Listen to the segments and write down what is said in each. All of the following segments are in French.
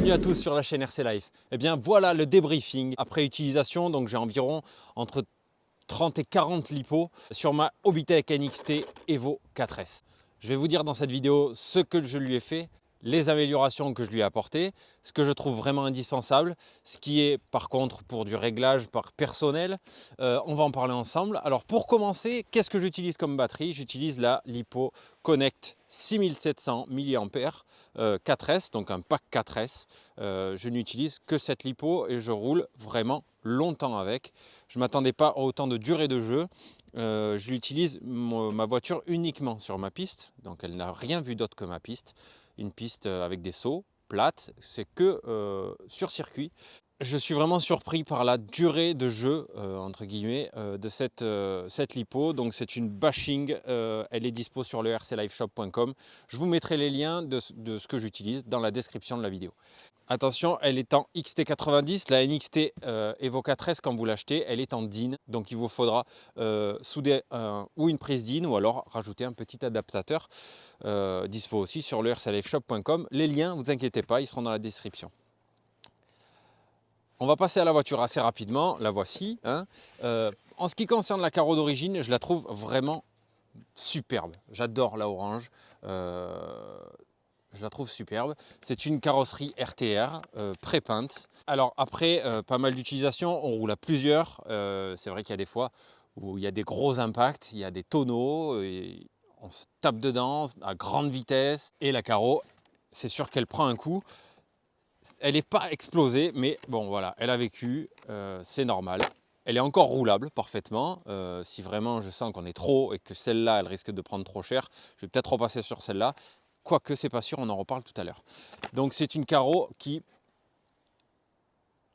Bienvenue à tous sur la chaîne RC Life. Eh bien voilà le débriefing après utilisation. Donc j'ai environ entre 30 et 40 lipos sur ma Hobbytech NXT Evo 4S. Je vais vous dire dans cette vidéo ce que je lui ai fait, les améliorations que je lui ai apportées, ce que je trouve vraiment indispensable, ce qui est par contre pour du réglage par personnel. On va en parler ensemble. Alors pour commencer, qu'est-ce que j'utilise comme batterie? J'utilise la Lipo Connect 6700 mAh 4S, donc un pack 4S. Je n'utilise que cette lipo et je roule vraiment longtemps avec. Je ne m'attendais pas à autant de durée de jeu. Je l'utilise ma voiture uniquement sur ma piste, donc elle n'a rien vu d'autre que ma piste. Une piste avec des sauts plate, c'est que sur circuit. Je suis vraiment surpris par la durée de jeu, entre guillemets, de cette lipo. Donc c'est une bashing, elle est dispo sur le rclifeshop.com. Je vous mettrai les liens de ce que j'utilise dans la description de la vidéo. Attention, elle est en XT90, la NXT Evo 4S quand vous l'achetez, elle est en DIN. Donc il vous faudra souder ou une prise DIN ou alors rajouter un petit adaptateur dispo aussi sur le rclifeshop.com. Les liens, ne vous inquiétez pas, ils seront dans la description. On va passer à la voiture assez rapidement, la voici. En ce qui concerne la carreau d'origine, je la trouve vraiment superbe. J'adore la orange, je la trouve superbe. C'est une carrosserie RTR pré-peinte. Alors après, pas mal d'utilisation, on roule à plusieurs. C'est vrai qu'il y a des fois où il y a des gros impacts, il y a des tonneaux, et on se tape dedans à grande vitesse. Et la carreau, c'est sûr qu'elle prend un coup. Elle n'est pas explosée, mais bon voilà, elle a vécu, c'est normal. Elle est encore roulable parfaitement. Si vraiment je sens qu'on est trop et que celle-là, elle risque de prendre trop cher, je vais peut-être repasser sur celle-là. Quoique, c'est pas sûr, on en reparle tout à l'heure. Donc c'est une carreau qui,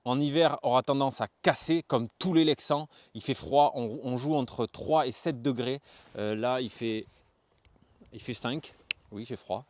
en hiver, aura tendance à casser comme tous les Lexans. Il fait froid, on joue entre 3 et 7 degrés. Là, il fait 5. Oui, j'ai froid.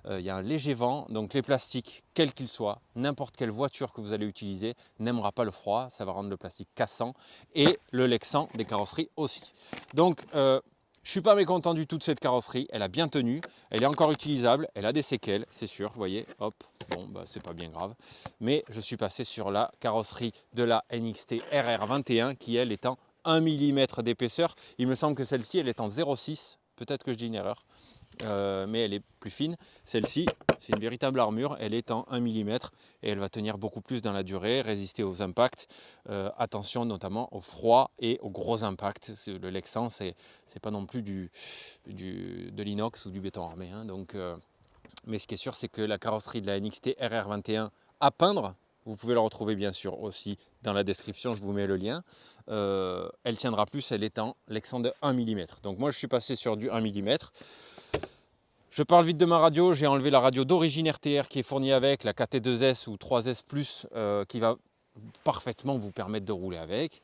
Il y a un léger vent, donc les plastiques, quels qu'ils soient, n'importe quelle voiture que vous allez utiliser n'aimera pas le froid, ça va rendre le plastique cassant, et le Lexan des carrosseries aussi. Donc, je ne suis pas mécontent du tout de cette carrosserie, elle a bien tenu, elle est encore utilisable, elle a des séquelles, c'est sûr, vous voyez, hop, bon, bah, c'est pas bien grave. Mais je suis passé sur la carrosserie de la NXT RR21 qui, elle, est en 1 mm d'épaisseur. Il me semble que celle-ci, elle est en 0,6, peut-être que je dis une erreur. Mais elle est plus fine. Celle-ci, c'est une véritable armure, elle est en 1 mm et elle va tenir beaucoup plus dans la durée, résister aux impacts. Attention notamment au froid et aux gros impacts. Le Lexan, c'est pas non plus de l'inox ou du béton armé. Donc, mais ce qui est sûr, c'est que la carrosserie de la NXT RR21 à peindre, vous pouvez la retrouver bien sûr aussi dans la description, je vous mets le lien. Elle tiendra plus, elle est en Lexan de 1 mm. Donc moi, je suis passé sur du 1 mm. Je parle vite de ma radio, j'ai enlevé la radio d'origine RTR qui est fournie avec, la KT2S ou 3S+, qui va parfaitement vous permettre de rouler avec.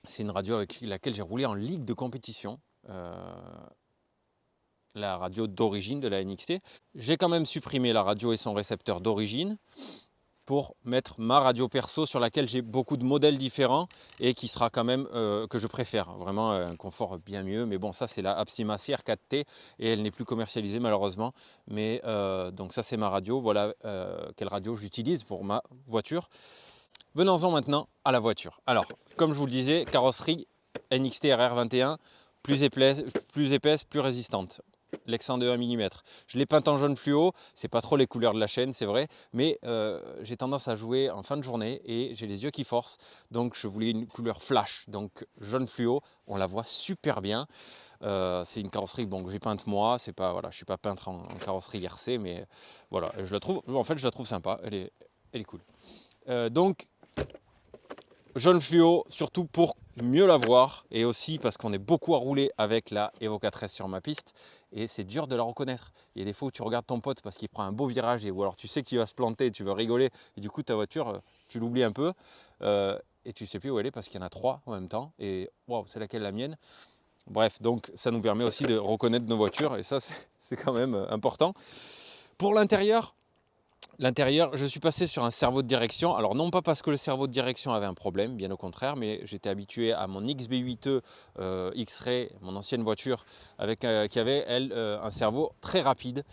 C'est une radio avec laquelle j'ai roulé en ligue de compétition, la radio d'origine de la NXT. J'ai quand même supprimé la radio et son récepteur d'origine pour mettre ma radio perso sur laquelle j'ai beaucoup de modèles différents et qui sera quand même que je préfère. Vraiment un confort bien mieux. Mais bon, ça c'est la Apsima CR4T et elle n'est plus commercialisée malheureusement. Mais donc ça c'est ma radio. Voilà quelle radio j'utilise pour ma voiture. Venons-en maintenant à la voiture. Alors, comme je vous le disais, carrosserie NXT RR21, plus épaisse, plus résistante. Lexan de 1 mm. Je l'ai peinte en jaune fluo, c'est pas trop les couleurs de la chaîne, c'est vrai, mais j'ai tendance à jouer en fin de journée et j'ai les yeux qui forcent, donc je voulais une couleur flash, donc jaune fluo, on la voit super bien. C'est une carrosserie bon, que j'ai peinte moi, c'est pas, voilà, je suis pas peintre en carrosserie RC, mais voilà, je la trouve sympa, elle est cool. Donc, jaune fluo, surtout pour mieux la voir et aussi parce qu'on est beaucoup à rouler avec la Evo 4S sur ma piste et c'est dur de la reconnaître. Il y a des fois où tu regardes ton pote parce qu'il prend un beau virage ou alors tu sais qu'il va se planter, tu veux rigoler et du coup ta voiture, tu l'oublies un peu et tu ne sais plus où elle est parce qu'il y en a 3 en même temps et wow, c'est laquelle la mienne? Bref, donc ça nous permet aussi de reconnaître nos voitures et ça c'est quand même important. Pour l'intérieur, je suis passé sur un cerveau de direction. Alors non pas parce que le cerveau de direction avait un problème, bien au contraire, mais j'étais habitué à mon XB8E X-Ray, mon ancienne voiture, qui avait, elle, un cerveau très rapide.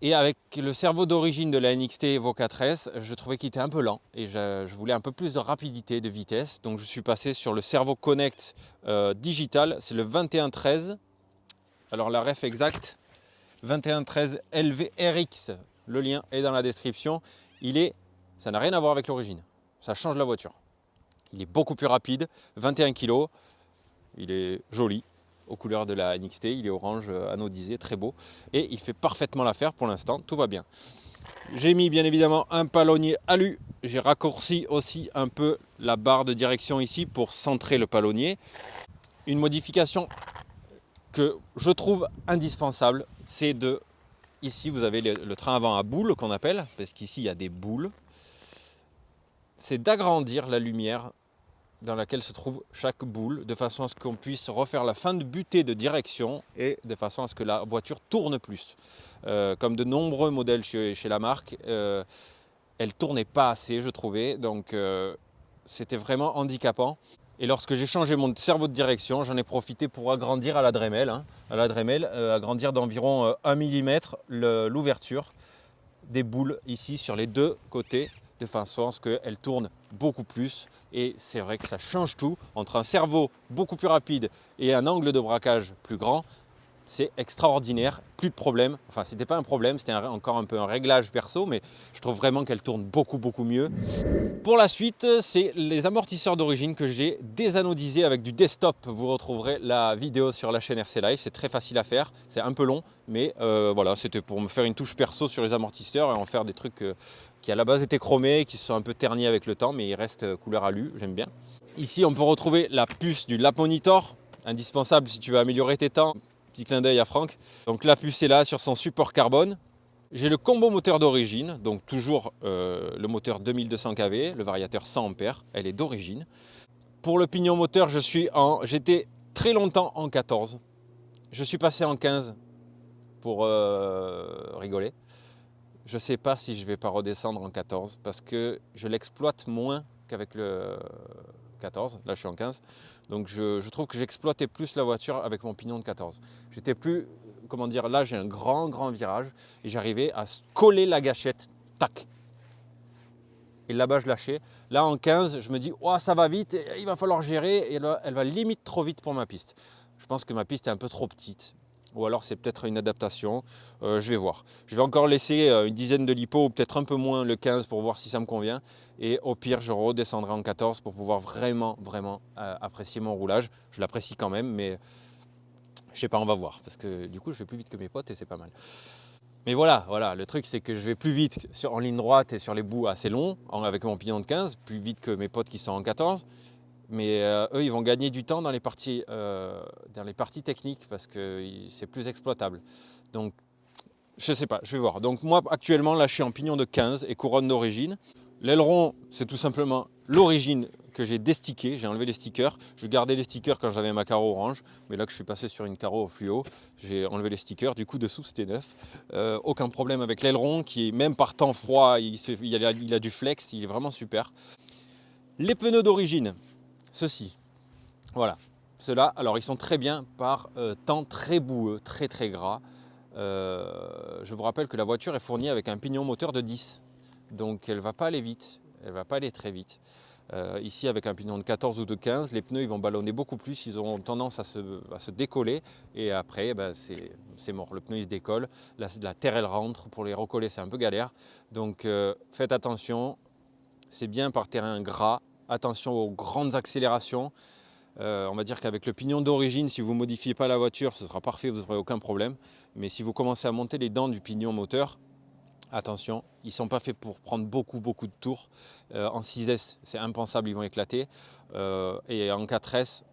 Et avec le cerveau d'origine de la NXT Evo 4S, je trouvais qu'il était un peu lent et je voulais un peu plus de rapidité, de vitesse. Donc je suis passé sur le cerveau Connect digital, c'est le 2113. Alors la ref exacte, 2113 LVRX. Le lien est dans la description. Ça n'a rien à voir avec l'origine. Ça change la voiture. Il est beaucoup plus rapide, 21 kg. Il est joli, aux couleurs de la NXT, il est orange anodisé, très beau. Et il fait parfaitement l'affaire pour l'instant, tout va bien. J'ai mis bien évidemment un palonnier alu. J'ai raccourci aussi un peu la barre de direction ici pour centrer le palonnier. Une modification que je trouve indispensable, c'est de... Ici vous avez le train avant à boules qu'on appelle, parce qu'ici il y a des boules. C'est d'agrandir la lumière dans laquelle se trouve chaque boule, de façon à ce qu'on puisse refaire la fin de butée de direction et de façon à ce que la voiture tourne plus. Comme de nombreux modèles chez la marque, elle ne tournait pas assez, je trouvais, donc c'était vraiment handicapant. Et lorsque j'ai changé mon cerveau de direction, j'en ai profité pour agrandir à la Dremel, agrandir d'environ 1 mm l'ouverture des boules ici sur les deux côtés, de façon à ce qu'elle tourne beaucoup plus. Et c'est vrai que ça change tout. Entre un cerveau beaucoup plus rapide et un angle de braquage plus grand, c'est extraordinaire, plus de problème. Enfin, c'était pas un problème, c'était encore un peu un réglage perso, mais je trouve vraiment qu'elle tourne beaucoup mieux. Pour la suite, c'est les amortisseurs d'origine que j'ai désanodisés avec du desktop. Vous retrouverez la vidéo sur la chaîne RC Live, c'est très facile à faire, c'est un peu long, mais voilà, c'était pour me faire une touche perso sur les amortisseurs et en faire des trucs qui à la base étaient chromés, qui se sont un peu ternis avec le temps, mais ils restent couleur alu, j'aime bien. Ici, on peut retrouver la puce du Lap Monitor, indispensable si tu veux améliorer tes temps. Petit clin d'œil à Franck. Donc la puce est là sur son support carbone. J'ai le combo moteur d'origine, donc toujours le moteur 2200 kV, le variateur 100 A, elle est d'origine. Pour le pignon moteur, j'étais très longtemps en 14. Je suis passé en 15 pour rigoler. Je ne sais pas si je ne vais pas redescendre en 14 parce que je l'exploite moins qu'avec le 14. Là, je suis en 15. Donc, je trouve que j'exploitais plus la voiture avec mon pignon de 14. J'étais plus, comment dire, là, j'ai un grand virage et j'arrivais à coller la gâchette, tac. Et là-bas, je lâchais. Là, en 15, je me dis, oh, ça va vite, il va falloir gérer. Et là, elle va limite trop vite pour ma piste. Je pense que ma piste est un peu trop petite. Ou alors c'est peut-être une adaptation, je vais voir. Je vais encore laisser une dizaine de lipo ou peut-être un peu moins le 15 pour voir si ça me convient. Et au pire, je redescendrai en 14 pour pouvoir vraiment apprécier mon roulage. Je l'apprécie quand même, mais je sais pas, on va voir. Parce que du coup, je vais plus vite que mes potes et c'est pas mal. Mais voilà, le truc c'est que je vais plus vite en ligne droite et sur les bouts assez longs avec mon pignon de 15, plus vite que mes potes qui sont en 14. Mais eux, ils vont gagner du temps dans les parties techniques parce que c'est plus exploitable. Donc, je ne sais pas, je vais voir. Donc moi, actuellement, là, je suis en pignon de 15 et couronne d'origine. L'aileron, c'est tout simplement l'origine que j'ai destiqué. J'ai enlevé les stickers. Je gardais les stickers quand j'avais ma carreau orange. Mais là que je suis passé sur une carreau fluo, j'ai enlevé les stickers. Du coup, dessous, c'était neuf. Aucun problème avec l'aileron qui est, même par temps froid, il a du flex. Il est vraiment super. Les pneus d'origine. Ceux-ci, voilà, ceux-là, alors ils sont très bien par temps très boueux, très gras. Je vous rappelle que la voiture est fournie avec un pignon moteur de 10, donc elle ne va pas aller vite, elle ne va pas aller très vite. Ici avec un pignon de 14 ou de 15, les pneus ils vont ballonner beaucoup plus, ils auront tendance à se décoller et après c'est mort, le pneu il se décolle, la terre elle rentre, pour les recoller c'est un peu galère. Donc faites attention, c'est bien par terrain gras. Attention aux grandes accélérations. On va dire qu'avec le pignon d'origine, si vous ne modifiez pas la voiture, ce sera parfait, vous n'aurez aucun problème. Mais si vous commencez à monter les dents du pignon moteur, attention, ils ne sont pas faits pour prendre beaucoup de tours. En 6S, c'est impensable, ils vont éclater. Et en 4S,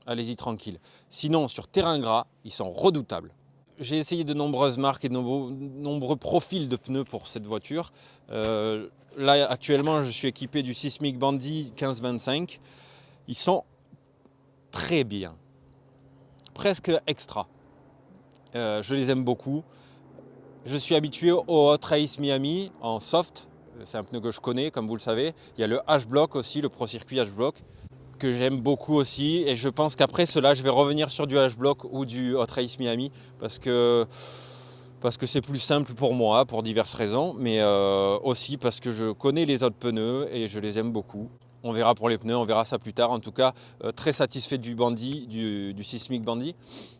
allez-y tranquille. Sinon, sur terrain gras, ils sont redoutables. J'ai essayé de nombreuses marques et de nombreux profils de pneus pour cette voiture. Là, actuellement, je suis équipé du Sismic Bandy 1525. Ils sont très bien, presque extra. Je les aime beaucoup. Je suis habitué au Hot Race Miami en soft. C'est un pneu que je connais, comme vous le savez. Il y a le H-Block aussi, le Pro Circuit H-Block, que j'aime beaucoup aussi. Et je pense qu'après cela, je vais revenir sur du H-Block ou du Hot Race Miami parce que parce que c'est plus simple pour moi, pour diverses raisons, mais aussi parce que je connais les autres pneus et je les aime beaucoup. On verra pour les pneus, on verra ça plus tard. En tout cas, très satisfait du Bandit, du Sismic Bandit.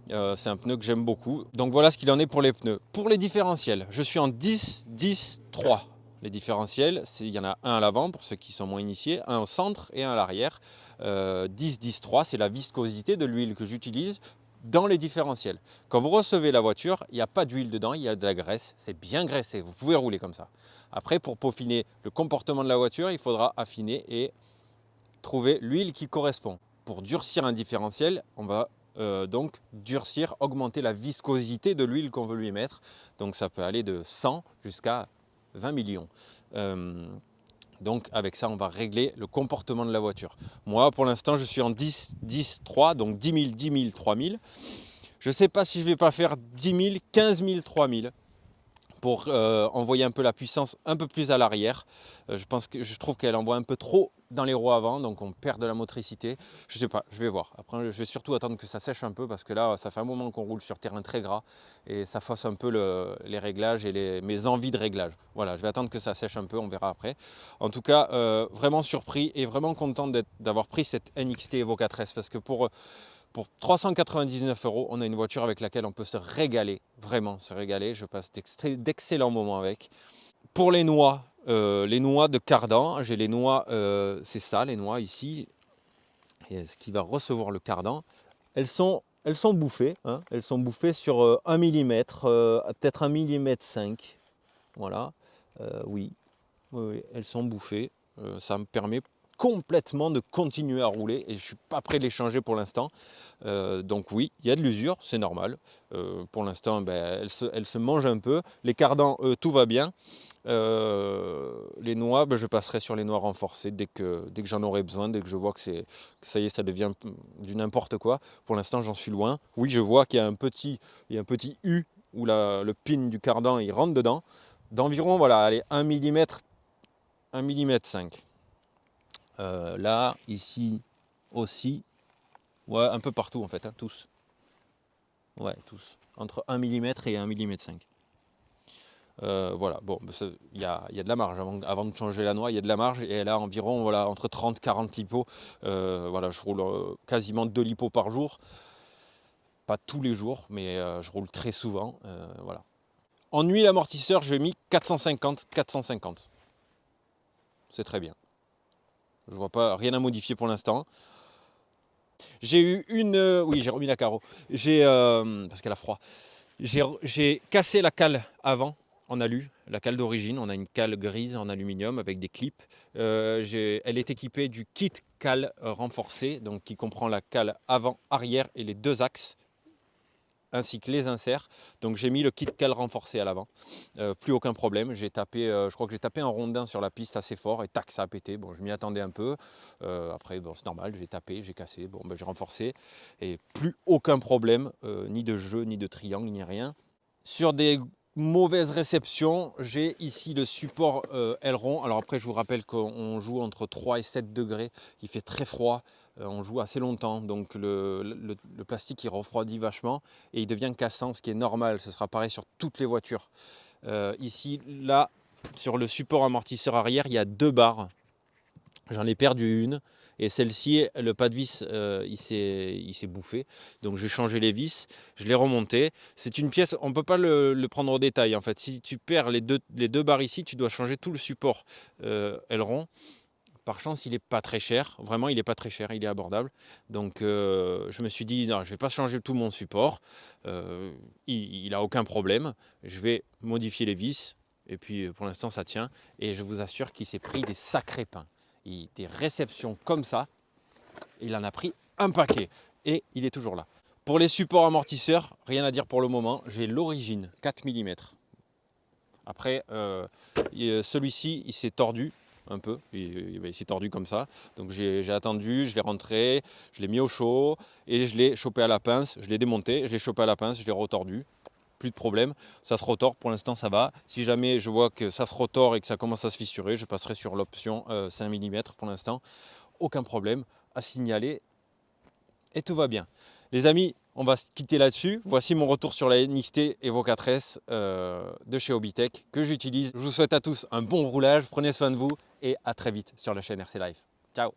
C'est un pneu que j'aime beaucoup. Donc voilà ce qu'il en est pour les pneus. Pour les différentiels, je suis en 10, 10, 3. Les différentiels, il y en a un à l'avant pour ceux qui sont moins initiés, un au centre et un à l'arrière. 10, 10, 3, c'est la viscosité de l'huile que j'utilise dans les différentiels. Quand vous recevez la voiture, il n'y a pas d'huile dedans, il y a de la graisse. C'est bien graissé, vous pouvez rouler comme ça. Après, pour peaufiner le comportement de la voiture, il faudra affiner et trouver l'huile qui correspond. Pour durcir un différentiel, on va donc durcir, augmenter la viscosité de l'huile qu'on veut lui mettre. Donc ça peut aller de 100 jusqu'à 20 millions. Donc avec ça, on va régler le comportement de la voiture. Moi, pour l'instant, je suis en 10, 10, 3, donc 10 000, 10 000, 3 000. Je ne sais pas si je ne vais pas faire 10 000, 15 000, 3 000 pour envoyer un peu la puissance un peu plus à l'arrière. Je trouve qu'elle envoie un peu trop dans les roues avant, donc on perd de la motricité. Je ne sais pas, je vais voir. Après, je vais surtout attendre que ça sèche un peu parce que là, ça fait un moment qu'on roule sur terrain très gras et ça fausse un peu les réglages et mes envies de réglage. Voilà, je vais attendre que ça sèche un peu, on verra après. En tout cas, vraiment surpris et vraiment content d'avoir pris cette NXT Evo 4S parce que pour 399 €, on a une voiture avec laquelle on peut se régaler, vraiment se régaler. Je passe d'excellents moments avec. Pour les noix de cardan, j'ai les noix, c'est ça, les noix ici, et ce qui va recevoir le cardan. Elles sont bouffées, hein, elles sont bouffées sur 1 mm, peut-être 1 mm 5. Voilà, oui, oui, elles sont bouffées. Ça me permet complètement de continuer à rouler et je ne suis pas prêt de les changer pour l'instant. Donc oui, il y a de l'usure, c'est normal. Pour l'instant, elle se mange un peu. Les cardans, tout va bien. Les noix, je passerai sur les noix renforcées dès que j'en aurai besoin, dès que je vois que ça y est, ça devient du n'importe quoi. Pour l'instant, j'en suis loin. Oui, je vois qu'il y a un petit U où le pin du cardan il rentre dedans. D'environ, voilà, allez, 1 mm, 1 mm 5. Là, ici aussi, ouais, un peu partout en fait, hein, tous. Ouais, tous. Entre 1 mm et 1 mm 5. Voilà, bon, il y a de la marge avant de changer la noix, il y a de la marge et elle a environ voilà, entre 30 et 40 lipots. Voilà, je roule quasiment 2 lipots par jour. Pas tous les jours, mais je roule très souvent. Voilà. En huile amortisseur, j'ai mis 450, 450. C'est très bien. Je vois pas rien à modifier pour l'instant. J'ai eu oui, j'ai remis la carreau. Parce qu'elle a froid. J'ai cassé la cale avant en alu, la cale d'origine. On a une cale grise en aluminium avec des clips. Elle est équipée du kit cale renforcé, donc qui comprend la cale avant, arrière et les deux axes, ainsi que les inserts. Donc j'ai mis le kit cale renforcé à l'avant. Plus aucun problème. J'ai tapé, je crois que j'ai tapé un rondin sur la piste assez fort et tac, ça a pété. Bon, je m'y attendais un peu. Après, bon, c'est normal, j'ai tapé, j'ai cassé. Bon, j'ai renforcé et plus aucun problème, ni de jeu, ni de triangle, ni rien. Sur des mauvaises réceptions, j'ai ici le support aileron. Alors après, je vous rappelle qu'on joue entre 3 et 7 degrés. Il fait très froid. On joue assez longtemps, donc le plastique il refroidit vachement et il devient cassant, ce qui est normal. Ce sera pareil sur toutes les voitures. Ici, là, sur le support amortisseur arrière, il y a 2 barres. J'en ai perdu une et celle-ci, le pas de vis, il s'est bouffé. Donc j'ai changé les vis, je l'ai remonté. C'est une pièce, on ne peut pas le prendre au détail en fait. Si tu perds les deux barres ici, tu dois changer tout le support aileron. Par chance, il n'est pas très cher. Vraiment, il n'est pas très cher, il est abordable. Donc je me suis dit, non, je ne vais pas changer tout mon support. Il n'a aucun problème. Je vais modifier les vis. Et puis pour l'instant, ça tient. Et je vous assure qu'il s'est pris des sacrés pains. Des réceptions comme ça, il en a pris un paquet. Et il est toujours là. Pour les supports amortisseurs, rien à dire pour le moment. J'ai l'origine 4 mm. Après, celui-ci, il s'est tordu un peu. Il s'est tordu comme ça. Donc j'ai attendu, je l'ai rentré, je l'ai mis au chaud et je l'ai chopé à la pince. Je l'ai démonté, je l'ai chopé à la pince, je l'ai retordu. Plus de problème, ça se retord, pour l'instant ça va. Si jamais je vois que ça se retord et que ça commence à se fissurer, je passerai sur l'option 5 mm pour l'instant. Aucun problème à signaler et tout va bien. Les amis, On va se quitter là-dessus. Voici mon retour sur la NXT Evo 4S de chez Hobbytech que j'utilise. Je vous souhaite à tous un bon roulage, prenez soin de vous et à très vite sur la chaîne RC Live. Ciao!